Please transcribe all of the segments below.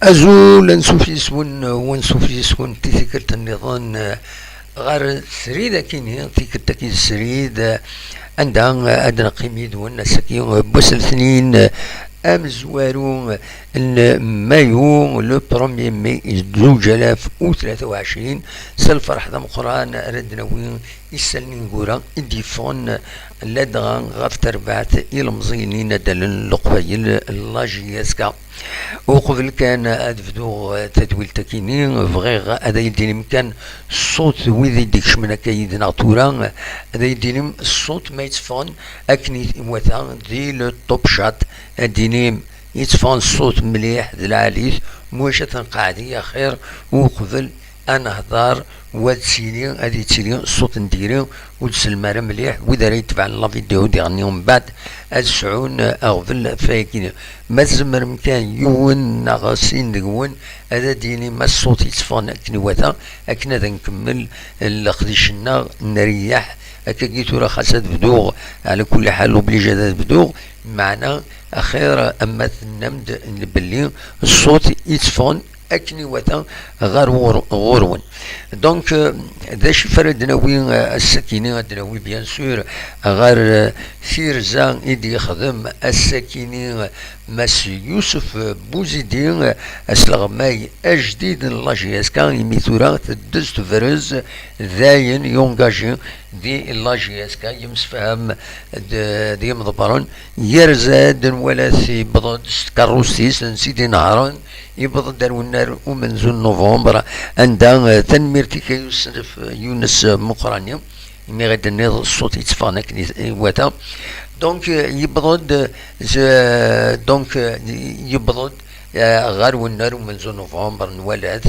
أزول ونسوفيسون تيكرت النظام غير سريدة كيني تيكرت كي سريد عندها أدنى قيميد والنسكي بوصل اثنين أمزوارو مايو لو بروميي مي 2023 سالفرح ذا مقران ردنا وين يسالني نقورا ديفون لدغا غاف تربعت يلمزينين دل لقبيل لاجياسكا وقبل كان ادفدو تدويل تكيني فغيغ هذا يديني مكان الصوت ويدي ديك شمنا كايد ناطورا هذا يديني الصوت ما يتفون اكني وثا دي لو توب شات اديني يتفون الصوت مليح ذي العاليث موشة قاعدية خير وقبل انا هضار وتسيلي هذه تسيلي الصوت نديري وتسلمر مليح واذا راه يتبع لا فيديو ديالني من بعد السعون اغفل فايكين ما تزمر مكان يون ناغسين دقون هذا ديني ما الصوت يتفون اكني وثا اكنا ذا نكمل الخديشنا نريح هكا قيتو راه خاصها تبدوغ على كل حال وبليجا تبدوغ معنا اخير اما النمد بلي الصوت يتفون اكني وثا غير غورون دونك داش فردنا وين السكينه دناوي بيان سور غير سيرزا يدي يخدم السكينه مس يوسف بوزيدين اسلغماي اجديد لاجياس كان يميثورا تدز تفرز ذاين يونجاجي دي لاجياس كان يمسفهم دي مضبرون يرزاد ولا في بضد كاروسيس نسيدي نهارا يبض دارو النار ومنزل نوفمبر عندها تنميرتي كيوسف يونس مقرانيا مي غادي النض الصوت يتفانا كني واتا دونك يبضد يبضد غير والنار ومنزل نوفمبر نولات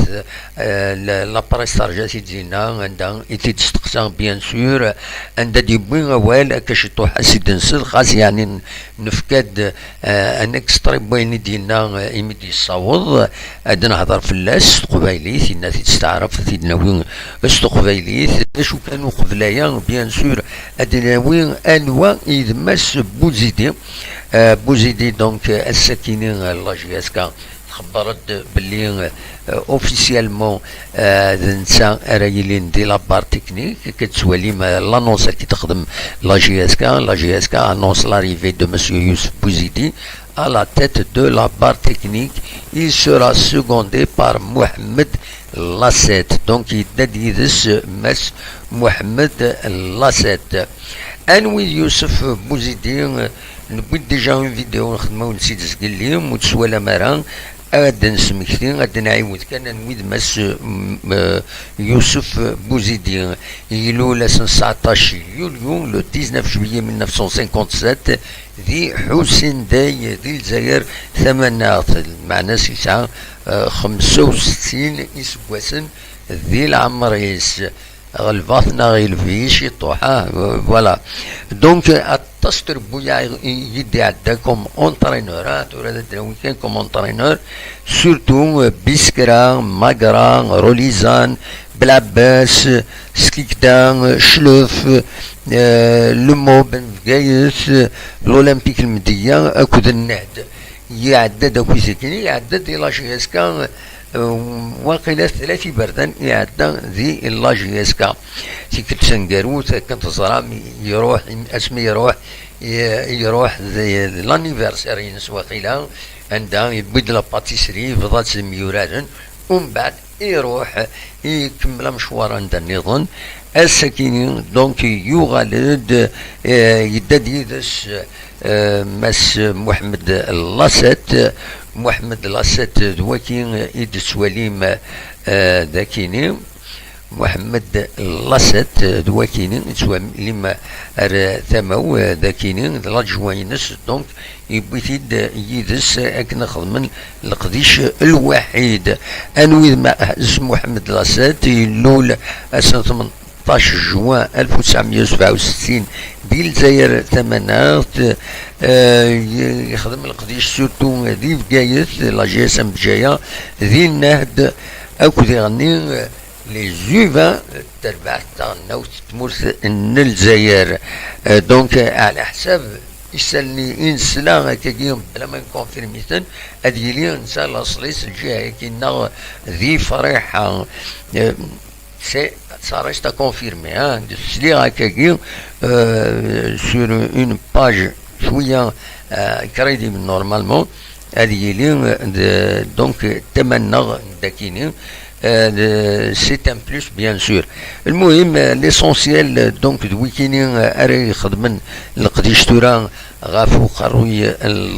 لاباريس ترجع تجينا عندها تستقسى بيان سور عندها دي بوين غوال كاش طوح سيد نسل خاص يعني نفكاد ان اكستري بوين ديالنا يمدي الصوض عندنا نهضر في اللاس قبايليت الناس تستعرف سيدنا وين استقبايليت شو كانوا قبلايا بيان سور عندنا وين انواع يدمس بوزيدي دونك السكينه لاجياسكا خبرت باللي اوفيسيالمون نسا رايلين دي لابار تكنيك كتسوالي لانونس كي تخدم لاجياسكا انونس لاريفي دو مسيو يوسف بوزيدي à la tête de la barre technique. Il sera secondé par Mohamed Lasset. Donc il dédie ce mes Mohamed Lasset. Anouil Youssef Bouzidi, نبغي ديجا اون فيديو نخدمو نسيت نسقل ليهم وتسوى مرة غادا نسمكتي غادا نعاود كان نويد مس يوسف بوزيدي يلو 19 يوليو لو 19 جويي 1957 ذي حسين داي ذي الجزائر ثمانية معناه سيسعة 65 يسواسن ذي العمريس غلفاتنا غيلفيش يطوحا فوالا دونك تستر بويا يدي عندكم اونترينورات ولا دراوي كان كوم اونترينور سورتو بيسكرا ماغرا روليزان بلعباس سكيكدان شلوف لمو بن فقايس الاولمبيك المدية اكود النهد يعدد اكو سكيني يعدد الى شياسكا واقيلا ثلاثي بردان يعدى ذي اللاجياسكا تيكت سنقاروت كنت زرام يروح اسمي يروح ذي لانيفرساري نس واقيلا عندها يبيد لا باتيسري فضات سميورات ومن بعد يروح يكمل مشوار عند النظام السكيني دونك يغالد يدد يدس مس محمد لاسات دواكين يدس وليم ذاكيني محمد لاسات دواكيني يدس لما ثمو ذاكيني لاجوينس دونك يبيتيد يدس اكن خدمن القديش الوحيد انوي ما محمد لاسات يلول سنة 18 جوان 1967 دي الجزائر ثمانات يخدم القديش سورتو ذي فقايت لا جي اس ام بجايه ذي النهد اكو ذي غني لي زوفا تربع تاعنا وتمرث الجزائر دونك على حساب يسالني إنسلا كيم بلا ما يكونفيرميتن هذه لي نسال الأصليس الجهة كينا ذي فريحة سي ça reste à confirmer hein de se lire à quelqu'un sur une page شوية crédible normalement هذه لي donc تمنى داكيني c'est un plus bien sûr. المهم l'essentiel donc دويكيني اري خدمن القديشتورا غافو قروي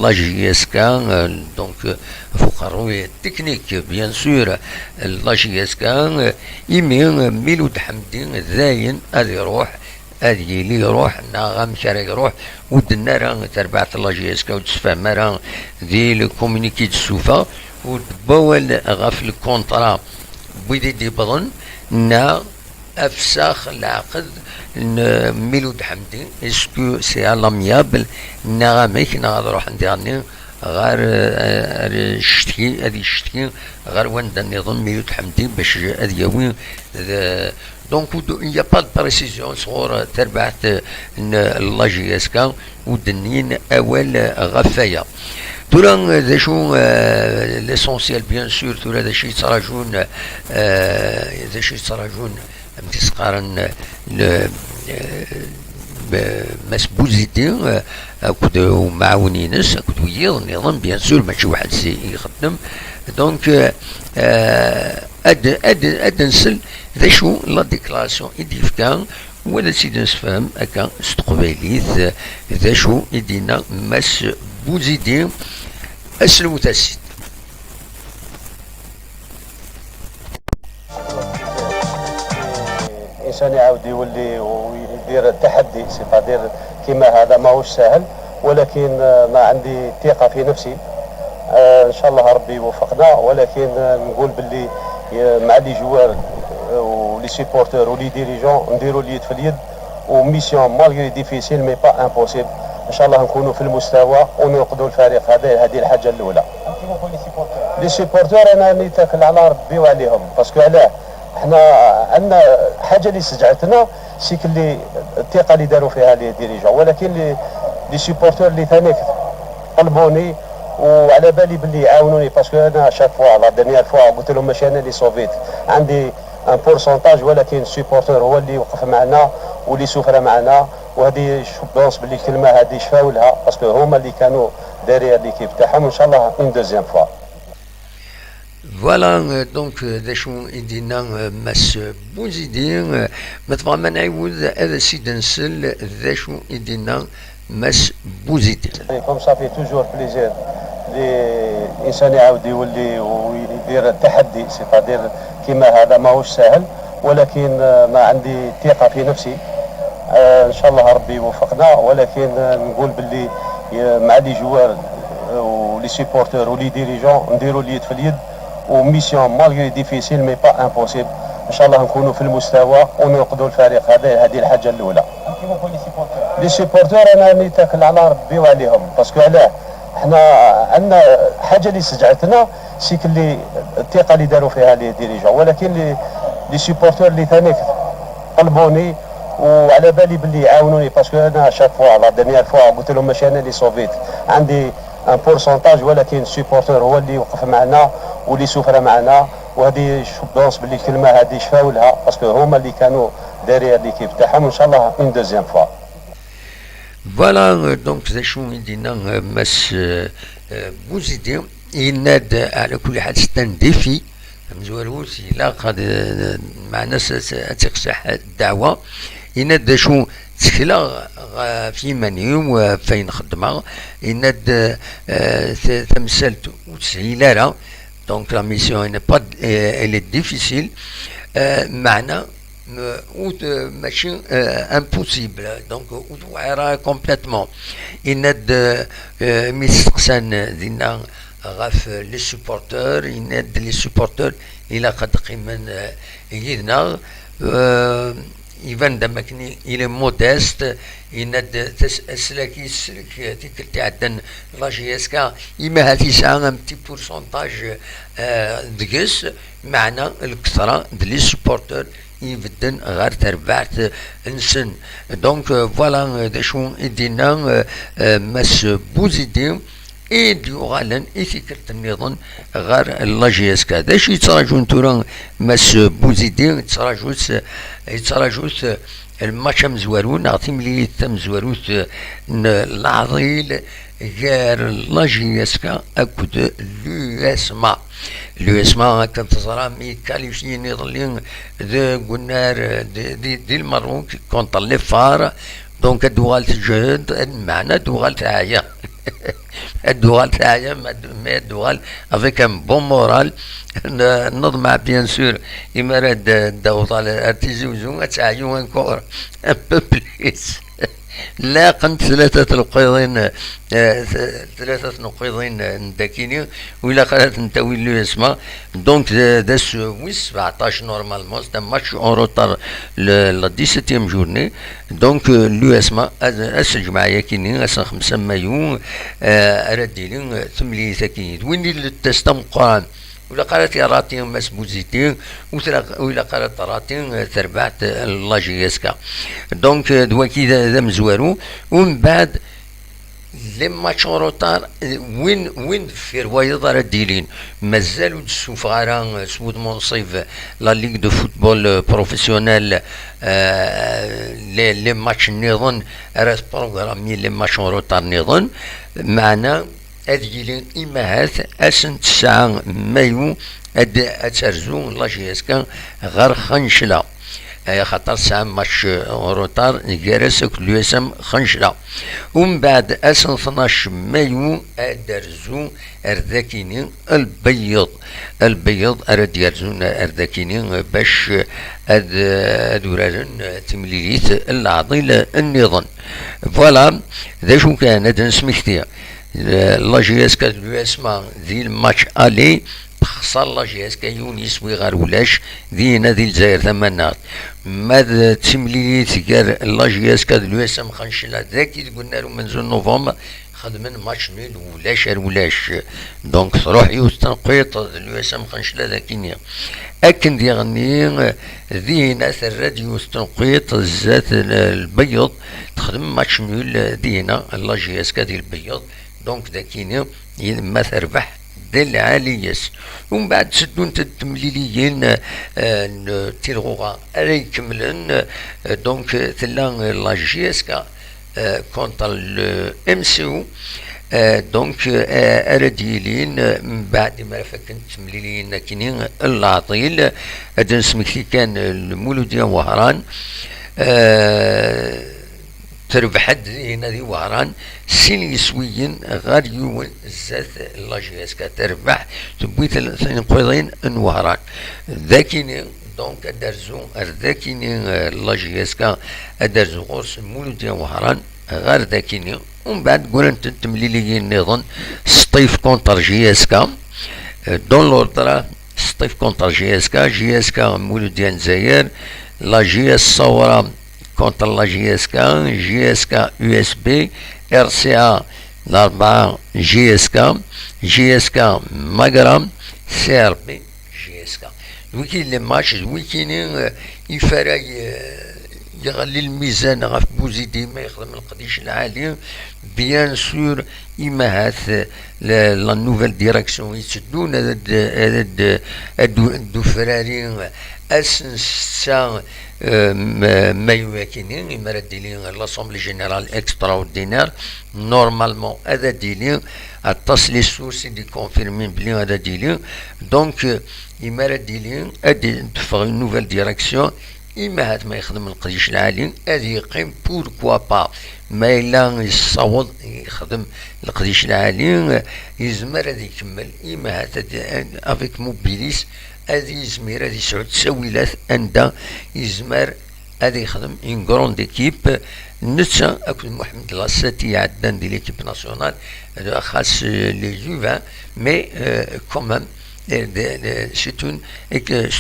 لاجيسكا دونك فقروي تكنيك بيان سور لاجيسكا يمين ميلود حمدين ذاين هذا يروح هذه اللي يروح ناغام شارع يروح ودنا راه تربعت لاجيسكا وتسفهم راه ذي الكومونيكي تسوفا وتبول غاف الكونطرا بيدي دي بضن نا افساخ العقد ميلود حمدي اسكو سي الاميابل نغاميك نروح نديرني غير شتكي هذه الشتكي غير وين نظام ميلود حمدي باش هذه يوين دونك il y a pas de précision صغور تربعت لاجيسكا ودنين اول غفايه تورا ذا شو ليسونسيال بيان سور تورا ذا شي تراجون ذا شي تراجون متسقارن مسبوزيتي اكود ومعاونينس اكود ويض النظام بيان سور ماشي واحد سي يخدم دونك اد نسل ذا شو لا ديكلاراسيون يديفكا ولا سيدي نسفهم هكا استقباليت ذا شو يدينا مس بوزيدي اسلو تاسيد الانسان يعاود يولي ويدير التحدي سيتادير كيما هذا ماهوش سهل ولكن ما عندي ثقه في نفسي ان شاء الله ربي يوفقنا ولكن نقول باللي مع لي جوار ولي سيبورتور ولي ديريجون نديروا اليد في اليد وميسيون مالغري ديفيسيل مي با امبوسيبل ان شاء الله نكونوا في المستوى ونوقدوا الفريق هذا. هذه الحاجه الاولى. لي سيبورتور انا نتكل على ربي وعليهم باسكو علاه حنا عندنا حاجه اللي سجعتنا سيك اللي الثقه اللي داروا فيها لي ديريجون ولكن لي سيبورتور اللي ثاني طلبوني وعلى بالي باللي يعاونوني باسكو انا شاك فوا لا دينيير فوا قلت لهم ماشي انا اللي صوفيت عندي ان بورسونتاج ولكن السيبورتور هو اللي وقف معنا واللي سفر معنا وهذه بونس باللي الكلمه هذه شفاو لها باسكو هما اللي كانوا دارير ليكيب تاعهم ان شاء الله اون دوزيام فوا. فوالا دونك ذا شو يدينا ماس بوزيدي مثلا ما نعاود هذا السيد نسل ذا شو يدينا ماس بوزيدي. كوم صافي توجور بليزير الانسان يعاود يولي ويدير التحدي سيتادير كيما هذا ماهوش سهل ولكن ما عندي ثقه في نفسي ان شاء الله ربي يوفقنا ولكن نقول باللي مع لي جوار ولي سيبورتور ولي ديريجون نديروا اليد في اليد وميسيون مالغري ديفيسيل مي با امبوسيبل ان شاء الله نكونوا في المستوى ونوقدوا الفريق هذا. هذه الحاجه الاولى. لي سيبورتور انا نتكل على ربي وعليهم باسكو علاه حنا عندنا حاجه اللي سجعتنا سيك اللي الثقه اللي داروا فيها لي ديريجون ولكن لي سيبورتور اللي ثاني طلبوني وعلى بالي باللي يعاونوني باسكو انا شاك فوا لا دينيير فوا قلت لهم ماشي انا اللي صوفيت عندي ان بورسونتاج ولكن السيبورتور هو اللي وقف معنا واللي سفر معنا وهذه بونس باللي الكلمه هذه شفاو لها باسكو هما اللي كانوا دارير ليكيب تاعهم ان شاء الله اون دوزيام فوا. فوالا دونك ذا شو يدينا ماس بوزيدي يناد على كل حال ستان ديفي مزوروس الا قد مع ناس تقصح الدعوه يناد شو تكلا في منيوم وفين خدمه يناد تمثلت وتسهيل دونك لا ميسيون ني با الي ديفيسيل معنا ماشي امبوسيبل دونك وعيرها كومبليتمون يناد ميستقسان دينا غاف لي سوبورتور يناد لي سوبورتور الى قد قيمن يدنا يبان دمكني الى موديست يناد تسلك يسلك تيك تاعدن لاجيسكا يما هذه ساعه ان بتي بورسونتاج دقس معنا الكثره دي لي سوبورتور يبدن غير تربعت انسن. دونك فوالا داشو يدينا مس بوزيدي إيديو غالن إثيكرت النظام غير لاجيسكا داش يتراجون تورا مس بوزيدي يتراجوت الماتش مزوارون عطي ملي مزواروت العضيل غير لاجيسكا أكد لو اسما كنت تصرا مي كاليفي نظلين ذا قنار دي المروك كونت لي فار دونك الدوغال تجهد المعنى الدوغال تاعيا الدوغال تاعيا ما الدوغال افيك ان بون مورال نضمع بيان سور إما راد دوطال ارتيزوزو تاعيو انكور ان بو بليس لا قنت ثلاثة نقيضين داكيني ولا قالت نتاوي لو اسما دونك داس ويس 17 نورمالمون ستا ماتش اون روتار لا 17 جورني دونك لو اسما اس الجماعة كيني اس 5 مايو رديلين ثملي ثكيني وين التستم قران ولا قالت يا راتي مسبوزيتين ولا قالت راتي تربعت لاجيسكا دونك دواكي ذا مزوارو ومن بعد لما روتار وين في روايض راه ديلين مازالوا تشوف غير سود منصيف لا ليغ دو فوتبول بروفيسيونيل لي ماتش نظن راه بروغرامي لي ماتش روتار نظن معنا هذه إمهات أسن 9 مايو أترزو لاجيسكا غير خنشلة خاطر ساعة ماتش روتار جارسك لوسم خنشلة ومن بعد أسن 12 مايو أدرزو أرداكيني البيض أرد يرزون أرداكيني باش أدورارن تمليليت العضيل النظام فوالا ذا شو كان هذا نسميختيا لاجيسكا لو اسما ذي الماتش الي خسر لاجيسكا يونس ويغار ولاش دينا ذي الجزائر ثمانات ماذا تمليليت قال لاجيسكا لو اسم خنشلا ذاكي قلنا له من زون نوفمبر خدمن ماتش نيل ولاش دونك تروح يوستنقيط لو اسم خنشلا ذاكينيا أكن ديغني ذي ناس الراديو استنقيط الزات البيض تخدم ماتش نيل دينا لاجيسكا دي البيض دونك داكيني ما تربح ديال عاليس ومن بعد سدون التمليليين تيلغوغا راه يكملن دونك تلا لاجيسكا كونتر الام سي او دونك ارديلين من بعد ما فكنت تمليليين كاينين العطيل هذا نسمي كان المولوديه وهران تربح حد هنا ذي وهران سين يسويين غير يوم زات لاجيسكا تربح تبويت نقيضين ان وهران ذاكيني دونك ذاكيني لاجيسكا ادرزو غورس مولوديا وهران غير ذاكيني ومن بعد قولن تمليليين نظن سطيف كونتر جيسكا دون لوردرا سطيف كونتر جيسكا مولوديا نزاير لا جيس صورة كونتر لا جيسكا يو اس بي ار سي ا الأربعة جيسكا ماغرام سي ار بي جيسكا ويكين لي ماتش ويكين يفرق يغلي الميزان غاف بوزيدي ما يخدم القديش العالي بيان سور إما هاث لا نوفيل ديريكسيون يتسدون هادو فرارين اسنسا ما يواكنين إما راه ديلين لاسومبلي جينيرال اكسترا اوردينير نورمالمون هذا ديلين التصلي السورسي دي كونفيرمين بلي هذا ديلين دونك إما راه ديلين هادي تفغ نوفيل ديريكسيون إما هات ما يخدم القديش العالي هذه يقيم بوركوا با ما إلا يصوت يخدم القديش العالي يزمر هذا يكمل إما هات افيك موبيليس هذه يزمر هذه يسعود تساويلات أندا يزمر هذا يخدم اون كروند ايكيب نتسا اكل محمد لاساتي عدان دي ليكيب ناسيونال خاص لي جوفان مي كومام c'est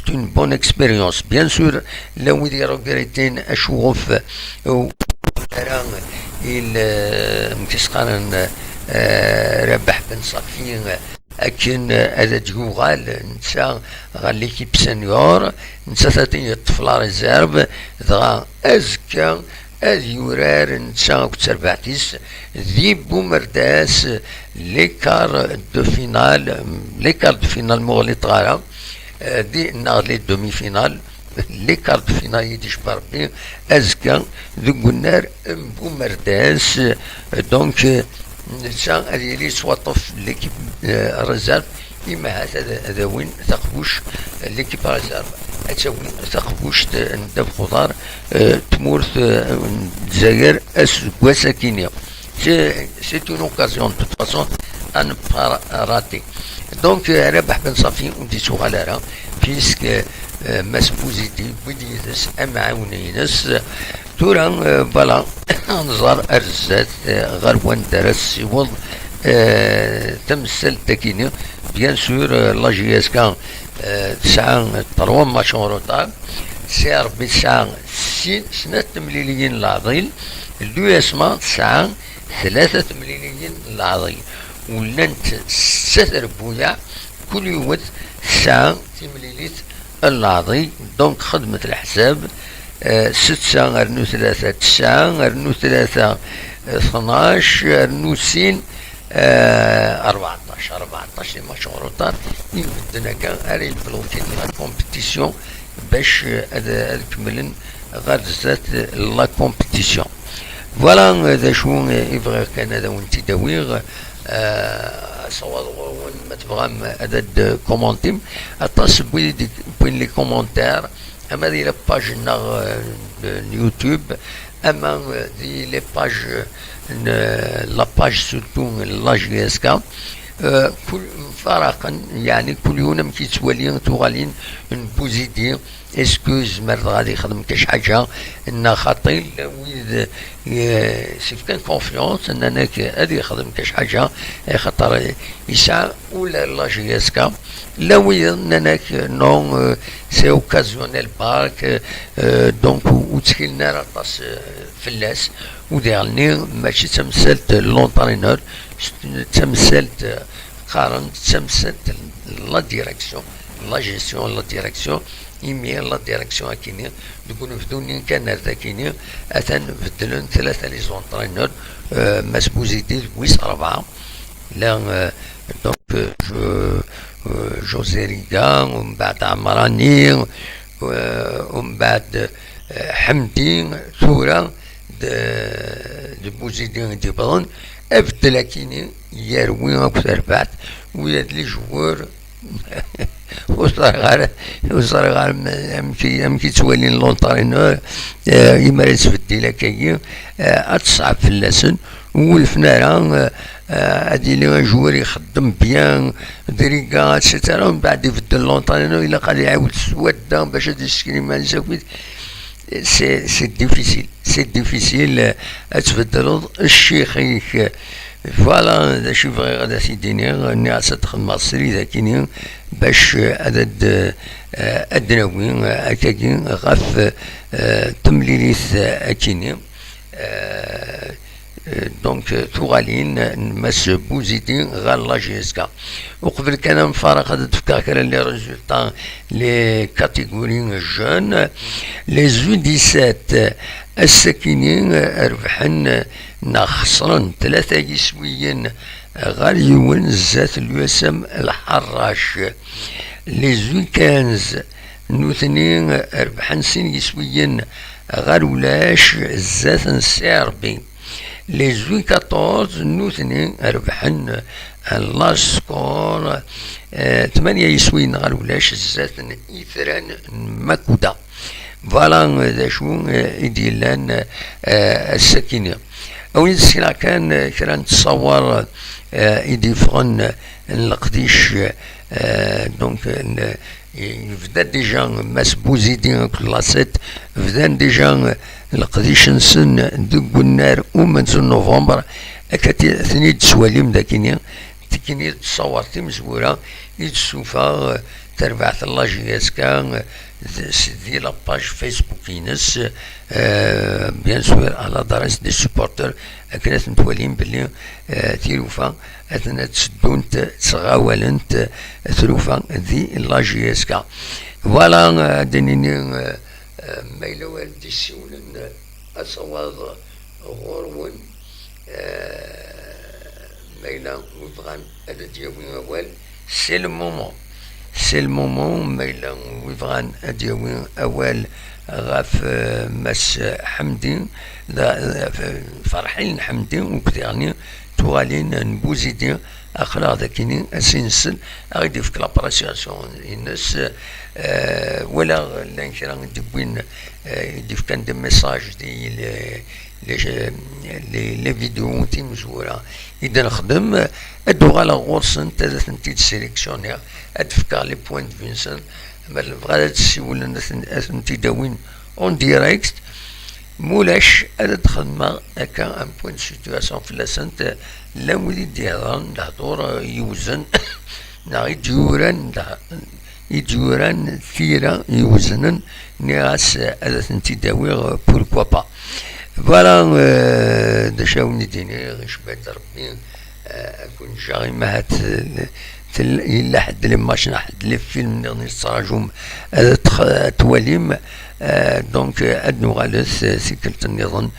une bonne expérience. Bien sûr, là où il y a regretté أشوف il ربح بن صفين لكن هذا تيوغال نتا غا ليكيب سينيور نتا ثاتي الطفله ريزيرف دغا ازكا هذ يورار نتا كتربعتيس ذي بومرداس ليكار دو فينال مغلط غارا دي ناغلي دومي فينال لي كارت فينال يديش بربي ازكا ذو النار بومرداس دونك نتا هذه لي سواطف ليكيب ريزيرف إما هذا وين تقبوش ليكيب ريزيرف أتاوين تقبوش ندب خضار تمورث الجزائر وساكينيا سي اون اوكازيون دو توت فاسون ان با راتي دونك ربح بن صافي ودي سوغالارا بيسك ماس بوزيتيف بديتس امعاونينس تورا فوالا نزار ارزات غير وان درس سيوض تمثل تكيني بيان سور لا جي اس كان تسعة 3 ماتشون روطار سي ار بي تسعة 6 سنة مليليين العضيل الدو اسما تسعة 3 مليليين العضيل ولنت 6 بويا كل يوم تسعة مليليت العضي دونك خدمة الحساب 6 ارنو 3 9 ارنو 3 12 ارنو سين 14 ماتش روطار يمدنا كان اري البلوتين لا كومبيتيسيون باش كملن غير ذات لا كومبيتيسيون فوالا هذا شو يبغى كان هذا وانت داويغ صواد ما تبغى هذا كومونتيم اتصل بين لي كومونتير اما دي لا باج يوتيوب اما دي لي باج لا باج سورتو لا جي اس كا كل فرقا يعني كل يوم كيتوالين توغالين بوزيتي اسكوز مرض غادي يخدم كاش حاجه ان خاطر ويد سيف كان كونفيونس اننا غادي يخدم كاش حاجه خاطر يسعى ولا لا جي اس كا لا ويد اننا نون سي اوكازيونيل بارك دونك وتكلنا راس فلاس وديرني ماشي تمثلت لونطرينور تمثلت قارن تمثلت لا ديريكسيون لا جيستيون لا ديريكسيون إيميل لا ديريكسيون كيني تكون فدوني كان هذا كيني أثن بدلون 3 لي زونطرينور ماس بوزيتيف ويس 4 لا دونك جوزي ريغا ومن بعد عمراني ومن بعد حمدي ثورة دو بوزيتيف دي بون أبدل كيني يروي أكثر بعد وياد لي جوار وصار غير أمكي توالين لونطارينور يمارس في الديلا كاين أتصعب في اللسن والفنارة هادي لي جوار يخدم بيان دريكا اتسيتيرا ومن بعد يبدل لونطارينور إلا قال يعاود سودا باش هادي السكري ما نساويت سي ديفيسيل تبدل الشيخيك فوالا دا شي بغي غادا سيديني راني عاد تخدم مع السري ذاكيني باش عدد الدراوين هكاكي غاف تمليليث اكيني دونك توغالين ماس بوزيتي غير لا جي اس كا وقبل كان مفارقه تفكر كان لي ريزولطا لي كاتيجوري جون لي زو 17 الساكنين ربحن خسرن 3 يسويين غير يون زات اليوسم الحراش لي زو 15 نوثنين ربحن 5 يسويين غير ولاش زات نسيربي لي زو 14 نوثنين ربحن لاج سكور 8 يسويين غير ولاش زات إثران مكودا فوالا ذا شو يديلان السكينة أو السكينة كان نتصور يديفغن القديش دونك بدا ديجا ماس بوزيدين كلاسيت بدا ديجا القديش نسن دوك النار ومن نوفمبر أكاتي ثني تسواليم داكيني كي تصور تمزورة يتسوفا تربعت الله جياسكا دي لاباج فيسبوك ينس بيان سور على درس دي سوبورتر كانت متولين باللي تيروفا اثنا تسدونت تغاولنت تروفا دي لا جياسكا فوالا دنيني ما إلا والدي السولن أصوات غورون ما إلا ويبغان هذا دياوي أول سي المومون ما إلا ويبغان دياوي أول غاف مس حمدي فرحين حمدي وكثيرني توالين نبوزيدي اخرى ذاكيني اسينسل غادي في لابراسياسيون الناس ولا لانكرا دبوين يديف كان دي ميساج دي لي فيديو تي مزوره اذا نخدم ادو على غورسن تاثنتي سيليكسيونير ادفكار لي بوين دو فينسن بغا تسول الناس انتي داوين اون ديريكت مولاش هذا تخدم هكا ان بوين سيتواسيون في لاسنت لا ولي ديالان الهضور يوزن يديوران ثيرا يوزنن ناس هذا تنتي داوي بوركوا با فوالا دشاوني ديني غيش بعد ربي اكون جاغي ما هات إلا حد اللي ماشي حد لي فيلم نغني تراجم تواليم دونك ادنو غالس سيكلت النظام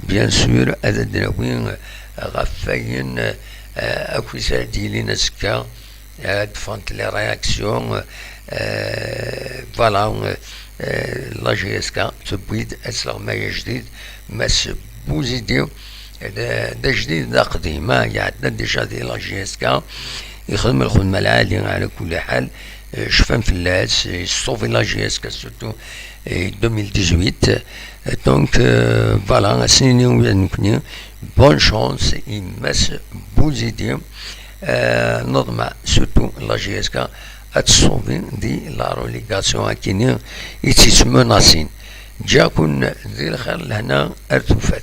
بيان سور هذا دراوين غفاين اكو سادي لينا سكا دفانت لي رياكسيون فوالا لا جي اس كا تبويد اسلغ ما جديد ماس بوزيديو دا جديد دا قديم يعدنا ديجا دي لا جي اس كا يخدم الخدمة العالية على كل حال شفان في اللاس يصوفي لا جي اس كا سورتو 2018 دونك فوالا سيني ونكني بون شانس يماس بوزيدي نظمة سورتو لا جي اس كا اتصوفي دي لا روليغاسيون هاكيني يتسمو ناسين جاكون ذي الخير لهنا ارتفات